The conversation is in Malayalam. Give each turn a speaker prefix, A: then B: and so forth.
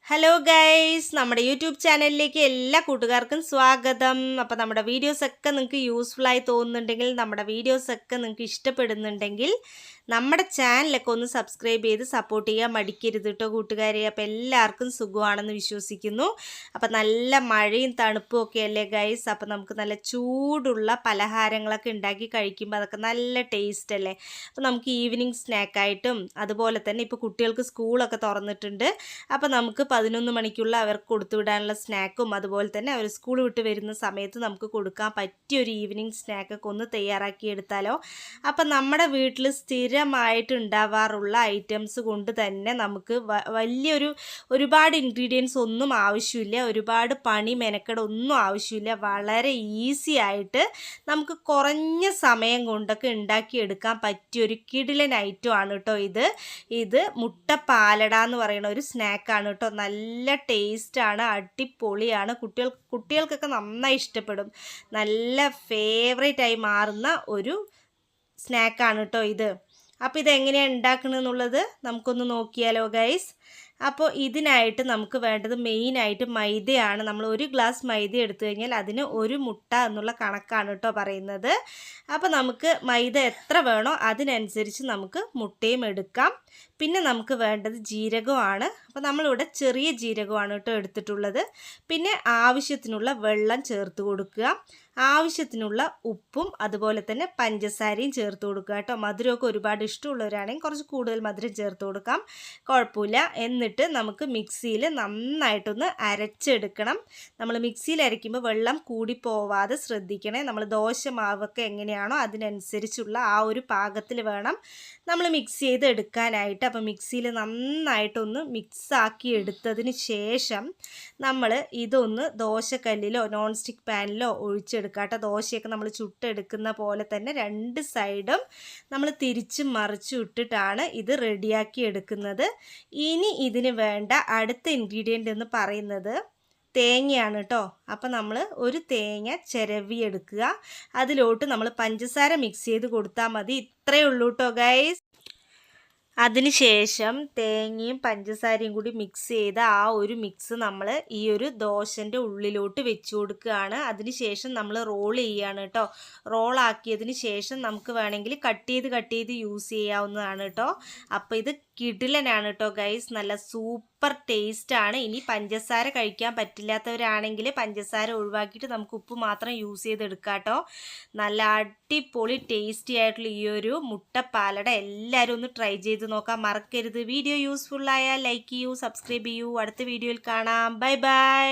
A: ഹലോ ഗൈസ്, നമ്മുടെ യൂട്യൂബ് ചാനലിലേക്ക് എല്ലാ കൂട്ടുകാർക്കും സ്വാഗതം. അപ്പോൾ നമ്മുടെ വീഡിയോസൊക്കെ നിങ്ങൾക്ക് യൂസ്ഫുള്ളായി തോന്നുന്നുണ്ടെങ്കിൽ, നമ്മുടെ വീഡിയോസൊക്കെ നിങ്ങൾക്ക് ഇഷ്ടപ്പെടുന്നുണ്ടെങ്കിൽ നമ്മുടെ ചാനലൊക്കെ ഒന്ന് സബ്സ്ക്രൈബ് ചെയ്ത് സപ്പോർട്ട് ചെയ്യാൻ മടിക്കരുത് കേട്ടോ കൂട്ടുകാരെ. അപ്പോൾ എല്ലാവർക്കും സുഖമാണെന്ന് വിശ്വസിക്കുന്നു. അപ്പോൾ നല്ല മഴയും തണുപ്പും ഒക്കെ അല്ലേ ഗൈസ്. അപ്പോൾ നമുക്ക് നല്ല ചൂടുള്ള പലഹാരങ്ങളൊക്കെ ഉണ്ടാക്കി കഴിക്കുമ്പോൾ അതൊക്കെ നല്ല ടേസ്റ്റ് അല്ലേ. അപ്പോൾ നമുക്ക് ഈവനിങ് സ്നാക്കായിട്ടും അതുപോലെ തന്നെ ഇപ്പോൾ കുട്ടികൾക്ക് സ്കൂളൊക്കെ തുറന്നിട്ടുണ്ട്. അപ്പോൾ നമുക്ക് 11 മണിക്കുള്ള അവർക്ക് കൊടുത്തുവിടാനുള്ള സ്നാക്കും അതുപോലെ തന്നെ അവർ സ്കൂൾ വിട്ട് വരുന്ന സമയത്ത് നമുക്ക് കൊടുക്കാൻ പറ്റിയൊരു ഈവനിങ് സ്നാക്കൊക്കെ ഒന്ന് തയ്യാറാക്കി എടുത്താലോ. അപ്പം നമ്മുടെ വീട്ടിൽ സ്ഥിരമായിട്ട് ഉണ്ടാവാറുള്ള ഐറ്റംസ് കൊണ്ട് തന്നെ നമുക്ക് ഒരുപാട് ഇൻഗ്രീഡിയൻസ് ഒന്നും ആവശ്യമില്ല, ഒരുപാട് പണി മെനക്കെടൊന്നും ആവശ്യമില്ല. വളരെ ഈസി ആയിട്ട് നമുക്ക് കുറഞ്ഞ സമയം കൊണ്ടൊക്കെ ഉണ്ടാക്കിയെടുക്കാൻ പറ്റിയൊരു കിടിലൻ ഐറ്റമാണ് കേട്ടോ ഇത് മുട്ട പാലട എന്ന് പറയുന്ന ഒരു സ്നാക്കാണ് കേട്ടോ. നല്ല ടേസ്റ്റാണ്, അടിപൊളിയാണ്. കുട്ടികൾക്കൊക്കെ നന്നായി ഇഷ്ടപ്പെടും. നല്ല ഫേവറേറ്റായി മാറുന്ന ഒരു സ്നാക്കാണ് കേട്ടോ ഇത്. അപ്പോൾ ഇതെങ്ങനെയാണ് ഉണ്ടാക്കണമെന്നുള്ളത് നമുക്കൊന്ന് നോക്കിയാലോ ഗൈസ്. അപ്പോൾ ഇതിനായിട്ട് നമുക്ക് വേണ്ടത് മെയിനായിട്ട് മൈദയാണ്. നമ്മൾ 1 ഗ്ലാസ് മൈദ എടുത്തു കഴിഞ്ഞാൽ അതിന് 1 മുട്ട എന്നുള്ള കണക്കാണ് കേട്ടോ പറയുന്നത്. അപ്പോൾ നമുക്ക് മൈദ എത്ര വേണോ അതിനനുസരിച്ച് നമുക്ക് മുട്ടയും എടുക്കാം. പിന്നെ നമുക്ക് വേണ്ടത് ജീരകമാണ്. അപ്പോൾ നമ്മളിവിടെ ചെറിയ ജീരകമാണ് കേട്ടോ എടുത്തിട്ടുള്ളത്. പിന്നെ ആവശ്യത്തിനുള്ള വെള്ളം ചേർത്ത് കൊടുക്കുക, ആവശ്യത്തിനുള്ള ഉപ്പും അതുപോലെ തന്നെ പഞ്ചസാരയും ചേർത്ത് കൊടുക്കുക കേട്ടോ. മധുരമൊക്കെ ഒരുപാട് ഇഷ്ടമുള്ളവരാണെങ്കിൽ കുറച്ച് കൂടുതൽ മധുരം ചേർത്ത് കൊടുക്കാം, കുഴപ്പമില്ല. എന്നിട്ട് നമുക്ക് മിക്സിയിൽ നന്നായിട്ടൊന്ന് അരച്ചെടുക്കണം. നമ്മൾ മിക്സിയിൽ അരയ്ക്കുമ്പോൾ വെള്ളം കൂടി പോവാതെ ശ്രദ്ധിക്കണേ. നമ്മൾ ദോശ മാവൊക്കെ എങ്ങനെയാണോ അതിനനുസരിച്ചുള്ള ആ ഒരു പാകത്തിൽ വേണം നമ്മൾ മിക്സ് ചെയ്ത് എടുക്കാനായിട്ട്. അപ്പോൾ മിക്സിയിൽ നന്നായിട്ടൊന്ന് മിക്സാക്കി എടുത്തതിന് ശേഷം നമ്മൾ ഇതൊന്ന് ദോശക്കല്ലിലോ നോൺ സ്റ്റിക്ക് പാനിലോ ഒഴിച്ചെടുക്കാം കേട്ടോ. ദോശയൊക്കെ നമ്മൾ ചുട്ടെടുക്കുന്ന പോലെ തന്നെ 2 സൈഡും നമ്മൾ തിരിച്ചും മറിച്ചും ഇട്ടിട്ടാണ് ഇത് റെഡിയാക്കി എടുക്കുന്നത്. ഇനി ഇതിന് വേണ്ട അടുത്ത ഇൻഗ്രീഡിയൻ്റ് എന്ന് പറയുന്നത് തേങ്ങയാണ് കേട്ടോ. അപ്പോൾ നമ്മൾ ഒരു തേങ്ങ ചിരവി എടുക്കുക, അതിലോട്ട് നമ്മൾ പഞ്ചസാര മിക്സ് ചെയ്ത് കൊടുത്താൽ മതി. ഇത്രയേ ഉള്ളൂ കേട്ടോ ഗൈസ്. അതിനുശേഷം തേങ്ങയും പഞ്ചസാരയും കൂടി മിക്സ് ചെയ്ത ആ ഒരു മിക്സ് നമ്മൾ ഈ ഒരു ദോശൻ്റെ ഉള്ളിലോട്ട് വെച്ച് കൊടുക്കുകയാണ്. അതിനുശേഷം നമ്മൾ റോൾ ചെയ്യുകയാണ് കേട്ടോ. റോളാക്കിയതിന് ശേഷം നമുക്ക് വേണമെങ്കിൽ കട്ട് ചെയ്ത് യൂസ് ചെയ്യാവുന്നതാണ് കേട്ടോ. അപ്പോൾ ഇത് കിടിലനാണ് കേട്ടോ ഗൈസ്, നല്ല സൂപ്പർ ടേസ്റ്റാണ്. ഇനി പഞ്ചസാര കഴിക്കാൻ പറ്റില്ലാത്തവരാണെങ്കിൽ പഞ്ചസാര ഒഴിവാക്കിയിട്ട് നമുക്ക് ഉപ്പ് മാത്രം യൂസ് ചെയ്തെടുക്കാം കേട്ടോ. നല്ല അടിപൊളി ടേസ്റ്റി ആയിട്ടുള്ള ഈ ഒരു മുട്ടപ്പാലട എല്ലാവരും ഒന്ന് ട്രൈ ചെയ്ത് നോക്കാൻ മറക്കരുത്. വീഡിയോ യൂസ്ഫുള്ളായാൽ ലൈക്ക് ചെയ്യൂ, സബ്സ്ക്രൈബ് ചെയ്യൂ. അടുത്ത വീഡിയോയിൽ കാണാം. Bye bye.